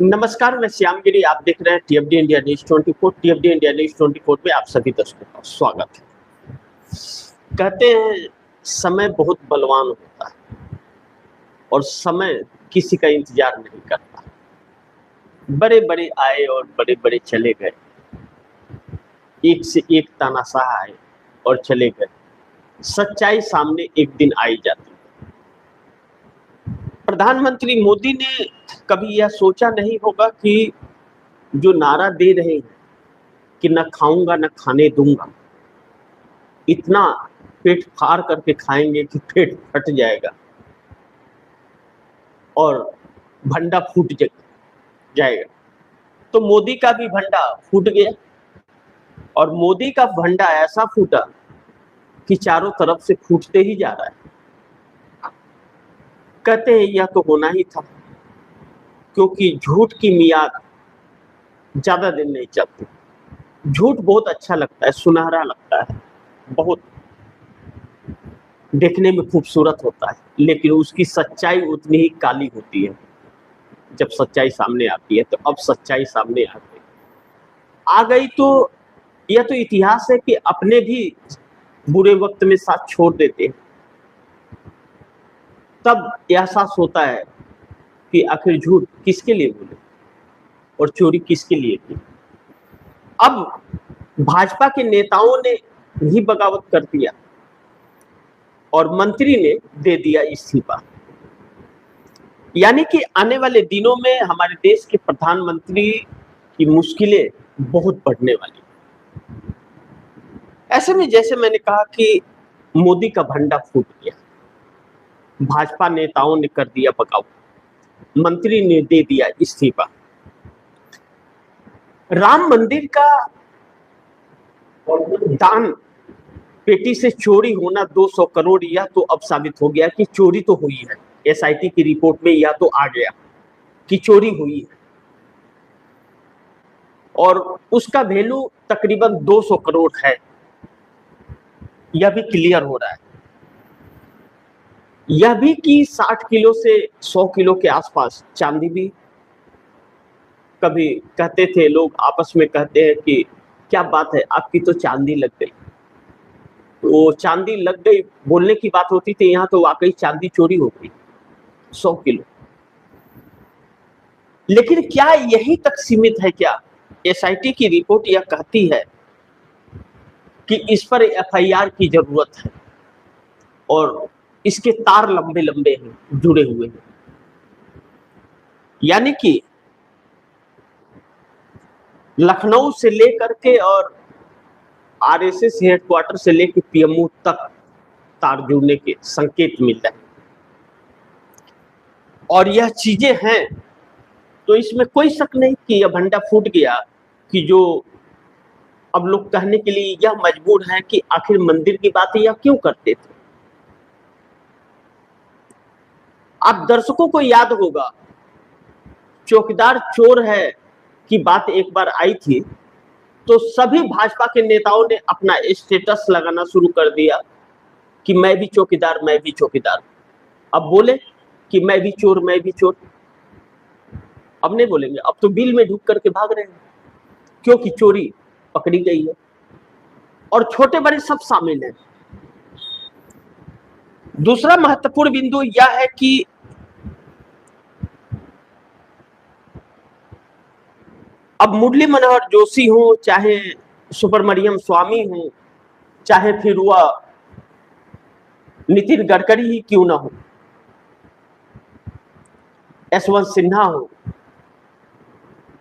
नमस्कार, मैं श्यामगिरी। आप देख रहे हैं टीएफडी इंडिया न्यूज 24। टीएफडी इंडिया न्यूज 24 में आप सभी दर्शकों का स्वागत है। कहते हैं समय बहुत बलवान होता है और समय किसी का इंतजार नहीं करता। बड़े बड़े आए और बड़े बड़े चले गए, एक से एक तानाशाह आए और चले गए। सच्चाई सामने एक दिन आई जाती है। प्रधानमंत्री मोदी ने कभी यह सोचा नहीं होगा कि जो नारा दे रहे हैं कि न खाऊंगा न खाने दूंगा, इतना पेट फाड़ करके खाएंगे कि पेट फट जाएगा और भंडा फूट जाएगा। तो मोदी का भी भंडा फूट गया और मोदी का भंडा ऐसा फूटा कि चारों तरफ से फूटते ही जा रहा है। कहते हैं यह तो होना ही था, क्योंकि झूठ की मियाद ज्यादा दिन नहीं चलती। झूठ बहुत अच्छा लगता है, सुनहरा लगता है, बहुत देखने में खूबसूरत होता है, लेकिन उसकी सच्चाई उतनी ही काली होती है। जब सच्चाई सामने आती है तो अब सच्चाई सामने आ गई तो यह तो इतिहास है कि अपने भी बुरे वक्त में साथ छोड़ देते हैं। तब एहसास होता है कि आखिर झूठ किसके लिए बोले और चोरी किसके लिए की। अब भाजपा के नेताओं ने भी बगावत कर दिया और मंत्री ने दे दिया इस्तीफा। यानी कि आने वाले दिनों में हमारे देश के प्रधानमंत्री की मुश्किलें बहुत बढ़ने वाली। ऐसे में जैसे मैंने कहा कि मोदी का भंडा फूट गया, भाजपा नेताओं ने कर दिया बगावत, मंत्री ने दे दिया इस्तीफा। राम मंदिर का दान पेटी से चोरी होना 200 करोड़, यह तो अब साबित हो गया कि चोरी तो हुई है। एसआईटी की रिपोर्ट में यह तो आ गया कि चोरी हुई है और उसका वैल्यू तकरीबन 200 करोड़ है। यह भी क्लियर हो रहा है। यह भी कि 60 किलो से 100 किलो के आसपास चांदी भी। कभी कहते थे लोग, आपस में कहते हैं कि क्या बात है, आपकी तो चांदी लग गई। तो चांदी लग गई बोलने की बात होती थी, यहाँ तो वाकई चांदी चोरी हो गई 100 किलो। लेकिन क्या यही तक सीमित है? क्या एसआईटी की रिपोर्ट यह कहती है कि इस पर एफआईआर की जरूरत है और इसके तार लंबे लंबे हैं, जुड़े हुए हैं। यानी कि लखनऊ से लेकर के और आरएसएस हेडक्वार्टर से लेकर पीएमओ तक तार जुड़ने के संकेत मिल रहे हैं और यह चीजें हैं तो इसमें कोई शक नहीं कि यह भंडा फूट गया। कि जो अब लोग कहने के लिए यह मजबूर हैं कि आखिर मंदिर की बात यह क्यों करते थे। आप दर्शकों को याद होगा, चौकीदार चोर है की बात एक बार आई थी तो सभी भाजपा के नेताओं ने अपना स्टेटस लगाना शुरू कर दिया कि मैं भी चौकीदार, मैं भी चौकीदार। अब बोले कि मैं भी चोर, मैं भी चोर। अब नहीं बोलेंगे, अब तो बिल में ढुक करके भाग रहे हैं क्योंकि चोरी पकड़ी गई है और छोटे बड़े सब शामिल हैं। दूसरा महत्वपूर्ण बिंदु यह है कि अब मुरली मनोहर जोशी हो, चाहे सुब्रमण्यम स्वामी हो, चाहे फिर वह नितिन गडकरी ही क्यों ना हो, यशवंत सिन्हा हो,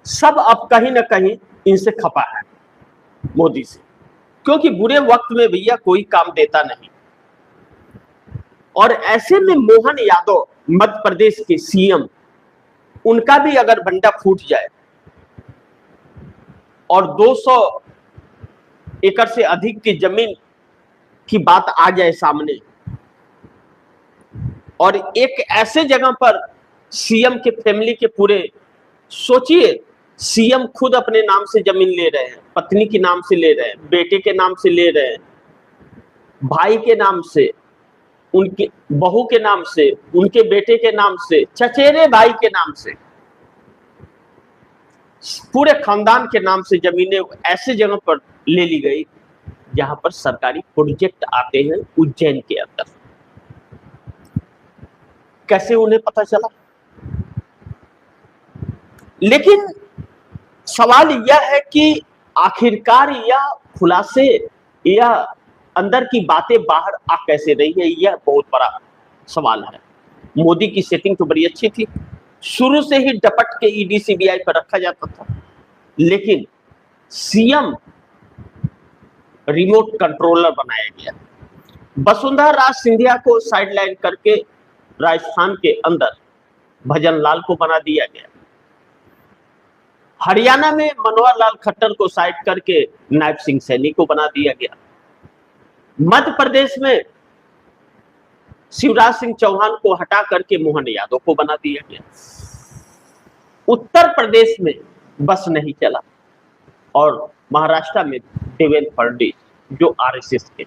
सब अब कहीं ना कहीं इनसे खपा है मोदी से, क्योंकि बुरे वक्त में भैया कोई काम देता नहीं। और ऐसे में मोहन यादव मध्य प्रदेश के सीएम, उनका भी अगर भंडा फूट जाए और 200 एकड़ से अधिक की जमीन की बात आ जाए सामने और एक ऐसे जगह पर सीएम के फैमिली के पूरे, सोचिए सीएम खुद अपने नाम से जमीन ले रहे हैं, पत्नी के नाम से ले रहे हैं, बेटे के नाम से ले रहे हैं, भाई के नाम से, उनके बहू के नाम से, उनके बेटे के नाम से, चचेरे भाई के नाम से। पूरे खानदान के नाम से जमीनें ऐसे जगह पर ले ली गई जहां पर सरकारी प्रोजेक्ट आते हैं उज्जैन के अंदर। कैसे उन्हें पता चला? लेकिन सवाल यह है कि आखिरकार यह खुलासे या अंदर की बातें बाहर आ कैसे रही है, यह बहुत बड़ा सवाल है। मोदी की सेटिंग तो बड़ी अच्छी थी, शुरू से ही डपट के ईडी सीबीआई पर रखा जाता था, लेकिन सीएम रिमोट कंट्रोलर बनाया गया। वसुंधरा राज सिंधिया को साइडलाइन करके राजस्थान के अंदर भजन लाल को बना दिया गया। हरियाणा में मनोहर लाल खट्टर को साइड करके नायब सिंह सैनी को बना दिया गया। मध्य प्रदेश में शिवराज सिंह चौहान को हटा करके मोहन यादव को बना दिया गया। उत्तर प्रदेश में बस नहीं चला और महाराष्ट्र में देवेंद्र फडणवीस जो आरएसएस के,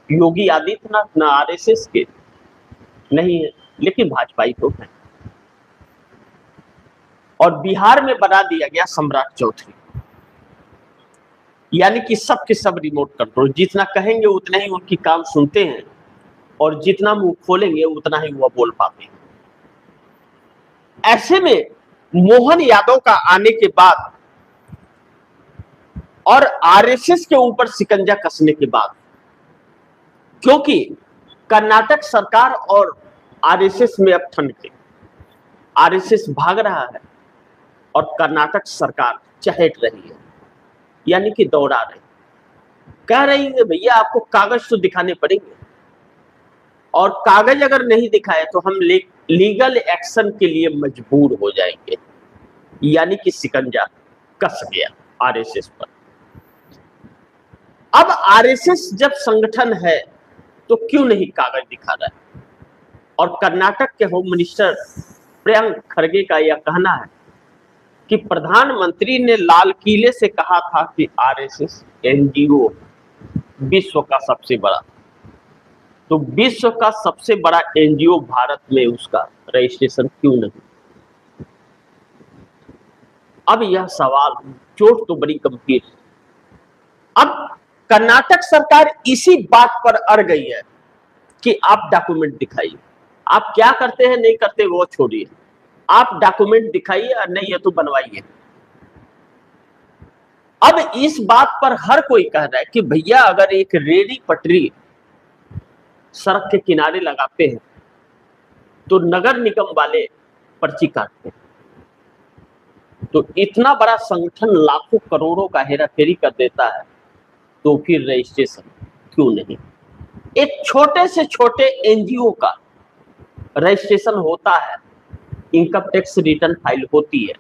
योगी आदित्यनाथ ना आरएसएस के नहीं है लेकिन भाजपाई तो है। और बिहार में बना दिया गया सम्राट चौधरी, यानी कि सब के सब रिमोट कंट्रोल, जितना कहेंगे उतना ही उनकी काम सुनते हैं और जितना मुंह खोलेंगे उतना ही वह बोल पाते हैं। ऐसे में मोहन यादव का आने के बाद और आरएसएस के ऊपर शिकंजा कसने के बाद, क्योंकि कर्नाटक सरकार और आरएसएस में अब ठंड के, आरएसएस भाग रहा है और कर्नाटक सरकार चहेट रही है, यानी कि दौड़ा रही, कह रही है भैया आपको कागज तो दिखाने पड़ेंगे, और कागज अगर नहीं दिखाए तो हम लीगल एक्शन के लिए मजबूर हो जाएंगे, यानी कि शिकंजा कस गया आरएसएस पर। अब आरएसएस जब संगठन है तो क्यों नहीं कागज दिखा रहा है? और कर्नाटक के होम मिनिस्टर प्रियंक खड़गे का यह कहना है कि प्रधानमंत्री ने लाल किले से कहा था कि आरएसएस एनजीओ विश्व का सबसे बड़ा, तो विश्व का सबसे बड़ा एनजीओ भारत में उसका रजिस्ट्रेशन क्यों नहीं? अब यह सवाल, चोट तो बड़ी गंभीर है। अब कर्नाटक सरकार इसी बात पर अड़ गई है कि आप डॉक्यूमेंट दिखाइए, आप क्या करते हैं नहीं करते वो छोड़िए, आप डॉक्यूमेंट दिखाइए और नहीं है तो बनवाइए। अब इस बात पर हर कोई कह रहा है कि भैया अगर एक रेडी पटरी सड़क के किनारे लगाते हैं तो नगर निगम वाले पर्ची काटते हैं, तो इतना बड़ा संगठन लाखों करोड़ों का हेराफेरी कर देता है, तो फिर रजिस्ट्रेशन क्यों नहीं? एक छोटे से छोटे एनजीओ का रजिस्ट्रेशन होता है, इनकम टैक्स रिटर्न फाइल होती है,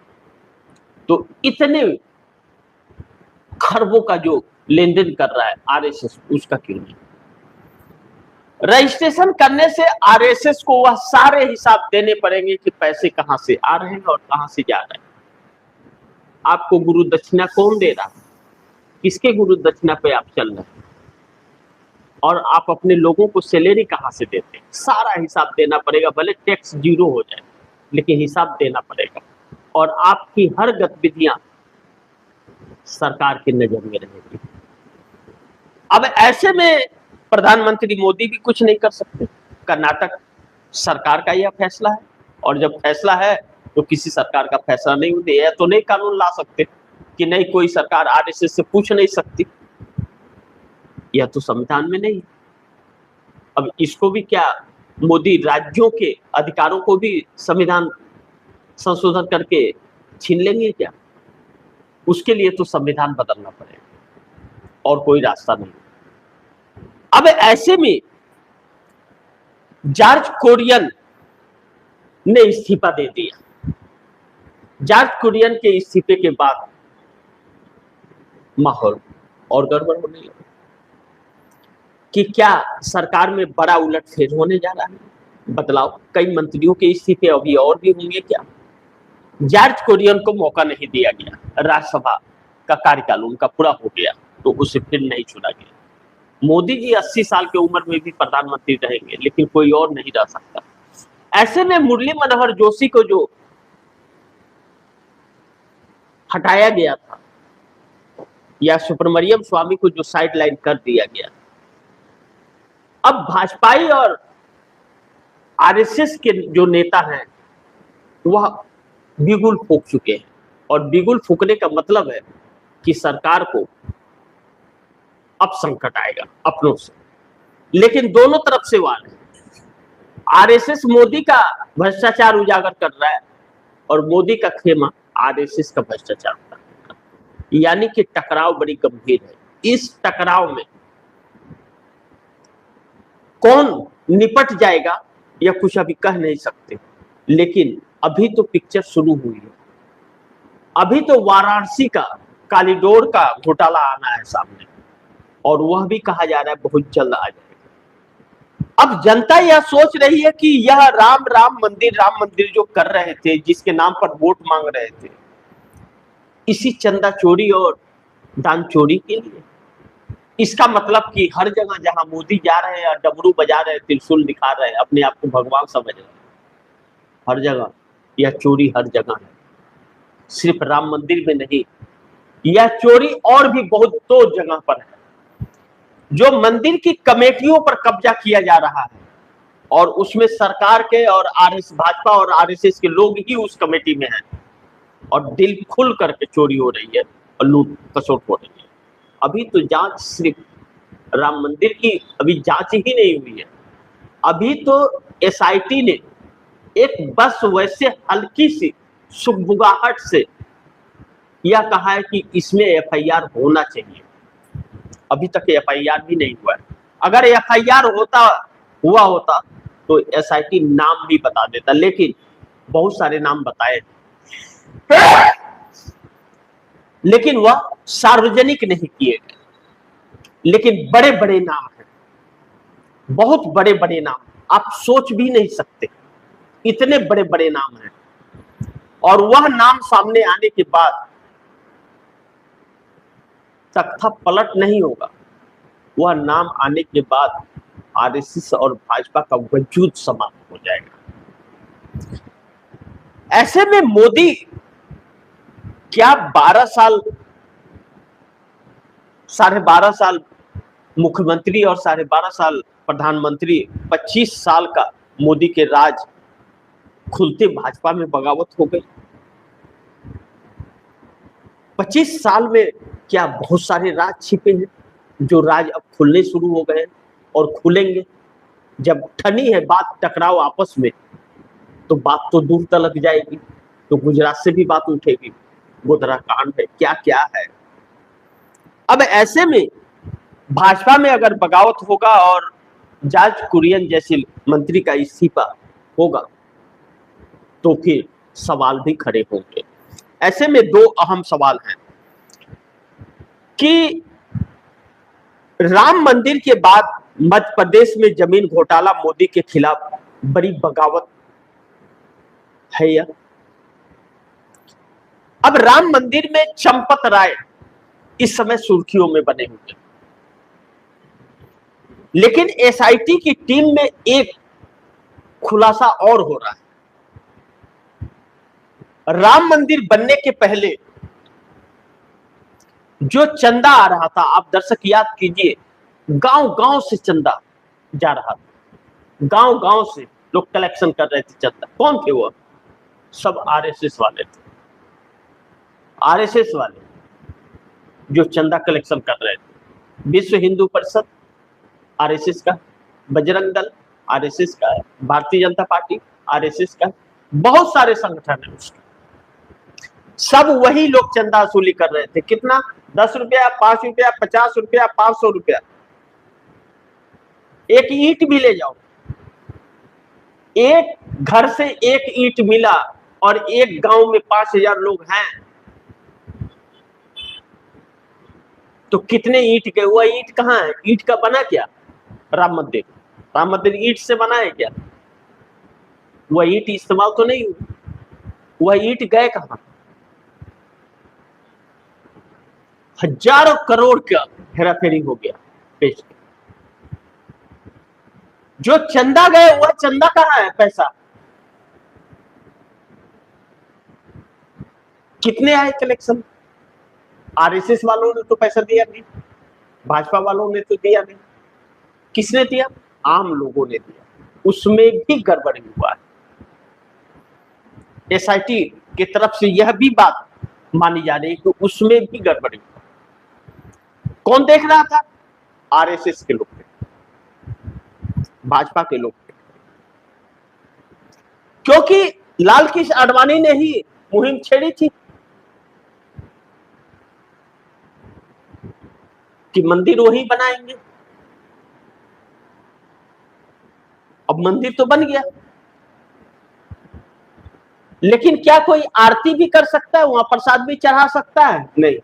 तो इतने खरबों का जो लेन देन कर रहा है आरएसएस, उसका क्यों नहीं? रजिस्ट्रेशन करने से आरएसएस को वह सारे हिसाब देने पड़ेंगे कि पैसे कहां से आ रहे हैं और कहां से जा रहे हैं। आपको गुरु दक्षिणा कौन दे रहा है? किसके गुरु दक्षिणा पे आप चल रहे हैं? और आप अपने लोगों को सैलरी कहां से देते हैं? सारा हिसाब देना पड़ेगा, भले टैक्स जीरो हो जाए लेकिन हिसाब देना पड़ेगा, और आपकी हर गतिविधियां सरकार की नजर में रहेगी। अब ऐसे में प्रधानमंत्री मोदी भी कुछ नहीं कर सकते, कर्नाटक सरकार का यह फैसला है, और जब फैसला है तो किसी सरकार का फैसला नहीं होते, यह तो नहीं कानून ला सकते कि नहीं कोई सरकार आरएसएस से पूछ नहीं सकती, यह तो संविधान में नहीं। अब इसको भी क्या मोदी राज्यों के अधिकारों को भी संविधान संशोधन करके छीन लेंगे क्या? उसके लिए तो संविधान बदलना पड़ेगा और कोई रास्ता नहीं। अब ऐसे में जॉर्ज कुरियन ने इस्तीफा दे दिया। जॉर्ज कुरियन के इस्तीफे के बाद माहौल और गड़बड़ होने लगा कि क्या सरकार में बड़ा उलटफेर होने जा रहा है, बदलाव, कई मंत्रियों के इस्तीफे अभी और भी होंगे क्या? जॉर्ज कुरियन को मौका नहीं दिया गया, राज्यसभा का कार्यकाल उनका पूरा हो गया तो उसे फिर नहीं चुना गया। मोदी जी 80 साल की उम्र में भी प्रधानमंत्री रहेंगे, लेकिन कोई और नहीं रह सकता। ऐसे में मुरली मनोहर जोशी को जो हटाया गया था, या सुब्रमण्यम स्वामी को जो साइडलाइन कर दिया गया। अब भाजपाई और आरएसएस के जो नेता हैं वह बिगुल फूंक चुके हैं, और बिगुल फूंकने का मतलब है कि सरकार को अब संकट आएगा अपनों से। लेकिन दोनों तरफ से वार है। आरएसएस मोदी का भ्रष्टाचार उजागर कर रहा है और मोदी का खेमा आरएसएस का भ्रष्टाचार कर रहा है, यानी कि टकराव बड़ी गंभीर है। इस टकराव में कौन निपट जाएगा यह कुछ अभी कह नहीं सकते, लेकिन अभी तो पिक्चर शुरू हुई है। अभी तो वाराणसी का कॉरिडोर का घोटाला आना है सामने, और वह भी कहा जा रहा है बहुत जल्द आ जाएगा। अब जनता यह सोच रही है कि यह राम मंदिर जो कर रहे थे, जिसके नाम पर वोट मांग रहे थे, इसी चंदा चोरी और दान चोरी के लिए। इसका मतलब कि हर जगह जहां मोदी जा रहे हैं, डमरू बजा रहे हैं, त्रिशूल दिखा रहे हैं, अपने आप को भगवान समझ रहे हैं, हर जगह यह चोरी हर जगह है, सिर्फ राम मंदिर में नहीं, यह चोरी और भी बहुत तो जगह पर है। जो मंदिर की कमेटियों पर कब्जा किया जा रहा है, और उसमें सरकार के और भाजपा और आरएसएस के लोग ही उस कमेटी में हैं, और दिल खुल करके चोरी हो रही है और लूट खसोट हो रही है। अभी तो जांच सिर्फ राम मंदिर की अभी जांच ही नहीं हुई है। अभी तो एसआईटी ने एक बस वैसे हल्की सी सुगबुगाहट से यह कहा है कि इसमें एफआईआर होना चाहिए। अभी तक एफआईआर भी नहीं हुआ है। अगर एफआईआर हुआ होता तो एसआईटी नाम भी बता देता, लेकिन बहुत सारे नाम बताए, लेकिन वह सार्वजनिक नहीं किए गए। लेकिन बड़े बड़े नाम हैं, बहुत बड़े बड़े नाम, आप सोच भी नहीं सकते, इतने बड़े बड़े नाम हैं। और वह नाम सामने आने के बाद तख्ता पलट नहीं होगा। वह नाम आने के बाद आरएसएस और भाजपा का वजूद समाप्त हो जाएगा। ऐसे में मोदी क्या 12 साल, 12.5 साल मुख्यमंत्री और 12.5 साल प्रधानमंत्री, 25 साल का मोदी के राज खुलते भाजपा में बगावत हो गई। 25 साल में क्या बहुत सारे राज छिपे हैं, जो राज अब खुलने शुरू हो गए और खुलेंगे। जब ठनी है बात टकराव आपस में, तो बात तो दूर तलक जाएगी। तो गुजरात से भी बात उठेगी, गोधरा कांड है, क्या क्या है। अब ऐसे में भाजपा में अगर बगावत होगा और जॉर्ज कुरियन जैसे मंत्री का इस्तीफा होगा, तो फिर सवाल भी खड़े होंगे। ऐसे में दो अहम सवाल हैं कि राम मंदिर के बाद मध्य प्रदेश में जमीन घोटाला मोदी के खिलाफ बड़ी बगावत है या? अब राम मंदिर में चंपत राय इस समय सुर्खियों में बने हुए, लेकिन एसआईटी की टीम में एक खुलासा और हो रहा है। राम मंदिर बनने के पहले जो चंदा आ रहा था, आप दर्शक याद कीजिए, गांव गांव से चंदा जा रहा था, गांव गांव से लोग कलेक्शन कर रहे थे चंदा। कौन थे वो? सब आरएसएस वाले थे। आरएसएस वाले जो चंदा कलेक्शन कर रहे थे। विश्व हिंदू परिषद आरएसएस का, बजरंग दल आरएसएस का है, भारतीय जनता पार्टी आरएसएस का, बहुत सारे संगठन है उसके, सब वही लोग चंदा वसूली कर रहे थे। कितना? 10 रुपया, 5 रुपया, 50 रुपया, 500 रुपया। एक ईंट भी ले जाओ, एक घर से एक ईंट मिला और एक गांव में 5000 लोग हैं, तो कितने ईंट के? वह ईंट कहाँ है? ईंट का बना क्या राम मंदिर? राम मंदिर ईंट से बना है क्या? वह ईंट इस्तेमाल तो नहीं हुई, वह ईंट गए कहां? हजारों करोड़ का हेराफेरी हो गया पेश। जो चंदा गए, वह चंदा कहां है? पैसा कितने आए कलेक्शन? आरएसएस वालों ने तो पैसा दिया नहीं, भाजपा वालों ने तो दिया नहीं, किसने दिया? आम लोगों ने दिया। उसमें भी गड़बड़ी हुआ है। एसआईटी की तरफ से यह भी बात मानी जा रही है कि उसमें भी गड़बड़ी हुआ। कौन देख रहा था? आरएसएस के लोग थे, भाजपा के लोग थे, क्योंकि लाल कृष्ण आडवाणी ने ही मुहिम छेड़ी थी कि मंदिर वही बनाएंगे। अब मंदिर तो बन गया, लेकिन क्या कोई आरती भी कर सकता है, वहां प्रसाद भी चढ़ा सकता है? नहीं।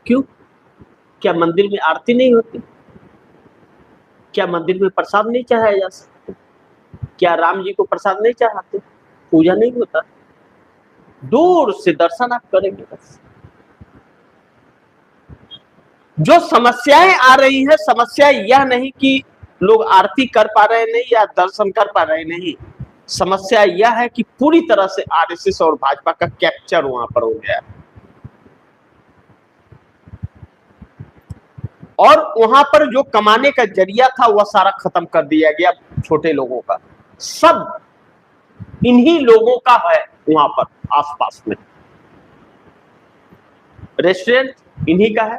क्यों? क्या मंदिर में आरती नहीं होती? क्या मंदिर में प्रसाद नहीं चढ़ाया जा सकता? क्या राम जी को प्रसाद नहीं चढ़ाते? पूजा नहीं होता? दूर से दर्शन आप करेंगे बस। जो समस्याएं आ रही है, समस्या यह नहीं कि लोग आरती कर पा रहे नहीं या दर्शन कर पा रहे नहीं, समस्या यह है कि पूरी तरह से आरएसएस और भाजपा का कैप्चर वहां पर हो गया है और वहां पर जो कमाने का जरिया था वह सारा खत्म कर दिया गया। छोटे लोगों का, सब इन्हीं लोगों का है वहां पर आसपास में। रेस्टोरेंट इन्हीं का है।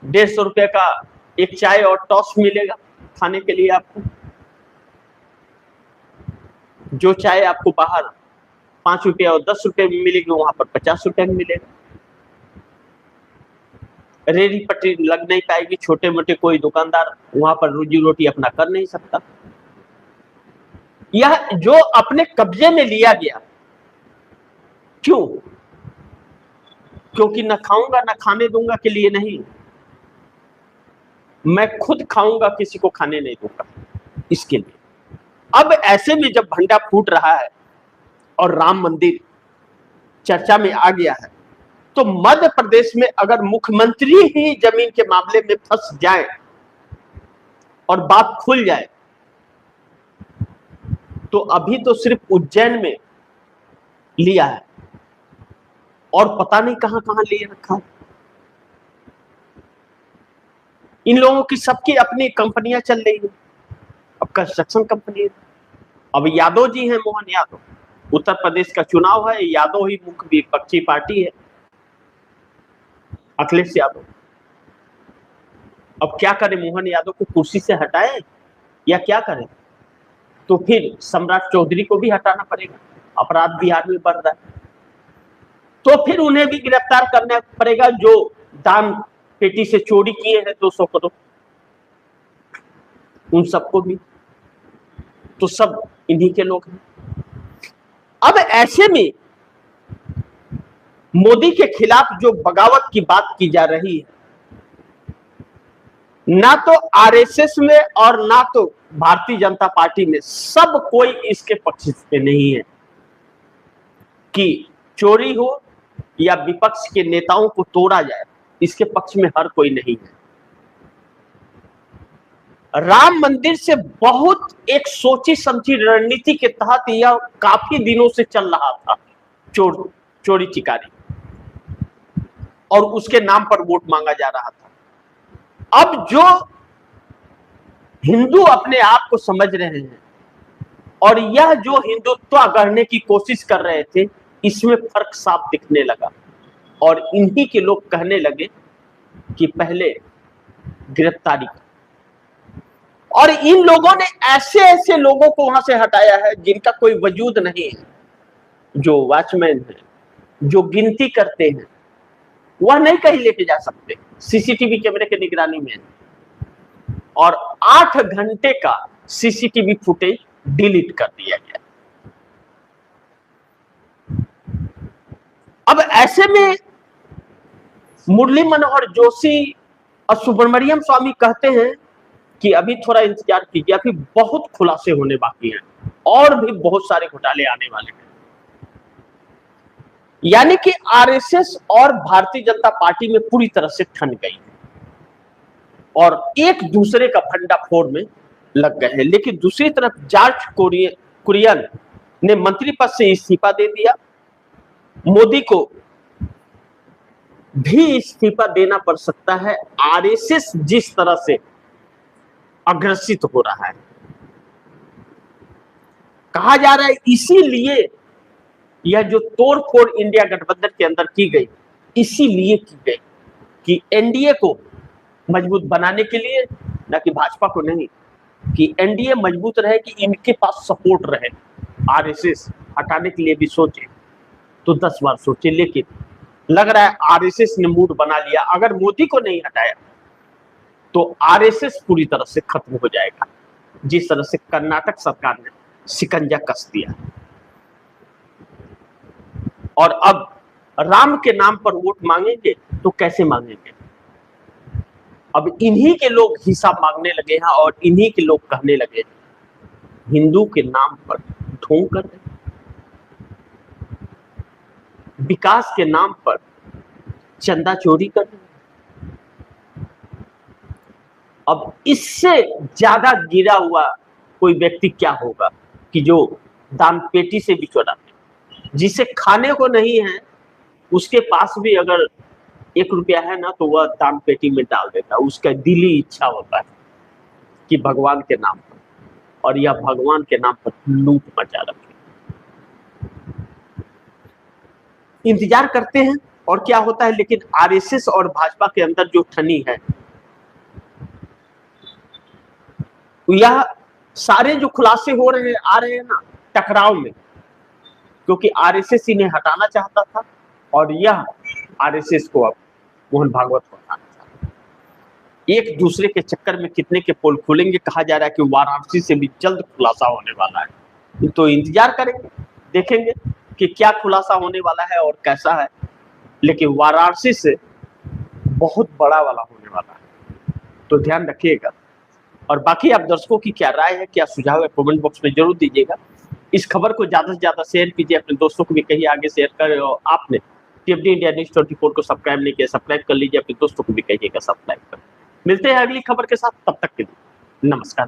150 रुपए का एक चाय और टॉस मिलेगा खाने के लिए आपको। जो चाय आपको बाहर 5 रुपये और 10 रुपए में मिलेगी, वहां पर 50 रुपए में मिलेगा। रेडी पटरी लग नहीं पाएगी, छोटे मोटे कोई दुकानदार वहां पर रोजी रोटी अपना कर नहीं सकता। यह जो अपने कब्जे में लिया गया, क्यों? क्योंकि न खाऊंगा न खाने दूंगा के लिए नहीं, मैं खुद खाऊंगा, किसी को खाने नहीं दूंगा, इसके लिए। अब ऐसे में जब भंडा फूट रहा है और राम मंदिर चर्चा में आ गया है, तो मध्य प्रदेश में अगर मुख्यमंत्री ही जमीन के मामले में फंस जाए और बात खुल जाए, तो अभी तो सिर्फ उज्जैन में लिया है और पता नहीं कहां कहां लिए रखा है। इन लोगों की सबकी अपनी कंपनियां चल रही है, अब कंस्ट्रक्शन कंपनी है। अब यादव जी हैं, मोहन यादव, उत्तर प्रदेश का चुनाव है, यादव ही मुख्य विपक्षी पार्टी है, अखिलेश यादव। अब क्या करें, मोहन यादव को कुर्सी से हटाएं या क्या करें? तो फिर सम्राट चौधरी को भी हटाना पड़ेगा, अपराध बिहार में बढ़ रहा है, तो फिर उन्हें भी गिरफ्तार करना पड़ेगा जो दान पेटी से चोरी किए हैं 200 करोड़, उन सबको भी। तो सब इन्हीं के लोग हैं। अब ऐसे में मोदी के खिलाफ जो बगावत की बात की जा रही है, ना तो आरएसएस में और ना तो भारतीय जनता पार्टी में सब कोई इसके पक्ष पे नहीं है कि चोरी हो या विपक्ष के नेताओं को तोड़ा जाए, इसके पक्ष में हर कोई नहीं है। राम मंदिर से बहुत एक सोची समझी रणनीति के तहत यह काफी दिनों से चल रहा था, चोरी चिकारी, और उसके नाम पर वोट मांगा जा रहा था। अब जो हिंदू अपने आप को समझ रहे हैं और यह जो हिंदुत्व गढ़ने की कोशिश कर रहे थे, इसमें फर्क साफ दिखने लगा और इन्हीं के लोग कहने लगे कि पहले गिरफ्तारी। और इन लोगों ने ऐसे ऐसे लोगों को वहां से हटाया है जिनका कोई वजूद नहीं है, जो वॉचमैन है, जो गिनती करते हैं, वह नहीं कहीं लेके जा सकते, सीसीटीवी कैमरे के निगरानी में। और 8 घंटे का सीसीटीवी फुटेज डिलीट कर दिया गया। अब ऐसे में मुरली मनोहर जोशी और सुब्रमण्यम स्वामी कहते हैं कि अभी थोड़ा इंतजार कीजिए, अभी बहुत खुलासे होने बाकी हैं और भी बहुत सारे घोटाले आने वाले हैं। यानी कि आरएसएस और भारतीय जनता पार्टी में पूरी तरह से ठन गई और एक दूसरे का भंडाफोड़ में लग गए हैं। लेकिन दूसरी तरफ जॉर्ज कुरियन ने मंत्री पद से इस्तीफा दे दिया। मोदी को भी इस्तीफा देना पड़ सकता है। आरएसएस जिस तरह से अग्रसित हो रहा है, कहा जा रहा है इसीलिए यह जो तोड़फोड़ इंडिया गठबंधन के अंदर की गई, इसीलिए की गई कि एनडीए को मजबूत बनाने के लिए, न कि भाजपा को नहीं, कि एनडीए मजबूत रहे, कि इनके पास सपोर्ट रहे। आरएसएस हटाने के लिए भी सोचे तो 10 बार सोचे, लेकिन लग रहा है आरएसएस ने मूड बना लिया। अगर मोदी को नहीं हटाया तो आरएसएस पूरी तरह से खत्म हो जाएगा, जिस तरह से कर्नाटक सरकार ने शिकंजा कस दिया। और अब राम के नाम पर वोट मांगेंगे तो कैसे मांगेंगे? अब इन्हीं के लोग हिसाब मांगने लगे हैं और इन्हीं के लोग कहने लगे हैं हिंदू के नाम पर ढोंग कर रहे, विकास के नाम पर चंदा चोरी कर रहे। अब इससे ज्यादा गिरा हुआ कोई व्यक्ति क्या होगा कि जो दान पेटी से भी चुराते, जिसे खाने को नहीं है उसके पास भी अगर 1 रुपया है ना तो वह दान पेटी में डाल देता है। उसका दिली इच्छा होता है कि भगवान के नाम पर, और यह भगवान के नाम पर लूट मचा रखे। इंतजार करते हैं और क्या होता है। लेकिन आरएसएस और भाजपा के अंदर जो ठनी है, यह सारे जो खुलासे हो रहे आ रहे हैं ना टकराव में, क्योंकि आरएसएस इन्हें हटाना चाहता था और यह आरएसएस को अब मोहन भागवत को हटाना चाहता है। एक दूसरे के चक्कर में कितने के पोल खुलेंगे, कहा जा रहा है कि वाराणसी से भी जल्द खुलासा होने वाला है। तो इंतजार करेंगे, देखेंगे कि क्या खुलासा होने वाला है और कैसा है। लेकिन वाराणसी से बहुत बड़ा वाला होने वाला है, तो ध्यान रखिएगा। और बाकी आप दर्शकों की क्या राय है, क्या सुझाव है, कमेंट बॉक्स में जरूर दीजिएगा। इस खबर को ज्यादा से ज्यादा शेयर कीजिए, अपने दोस्तों को भी कहिए आगे शेयर करें। और आपने टीएफडी इंडिया न्यूज़ 24 को सब्सक्राइब नहीं किया, सब्सक्राइब कर लीजिए, अपने दोस्तों को भी कहिएगा सब्सक्राइब करें। मिलते हैं अगली खबर के साथ, तब तक के लिए नमस्कार।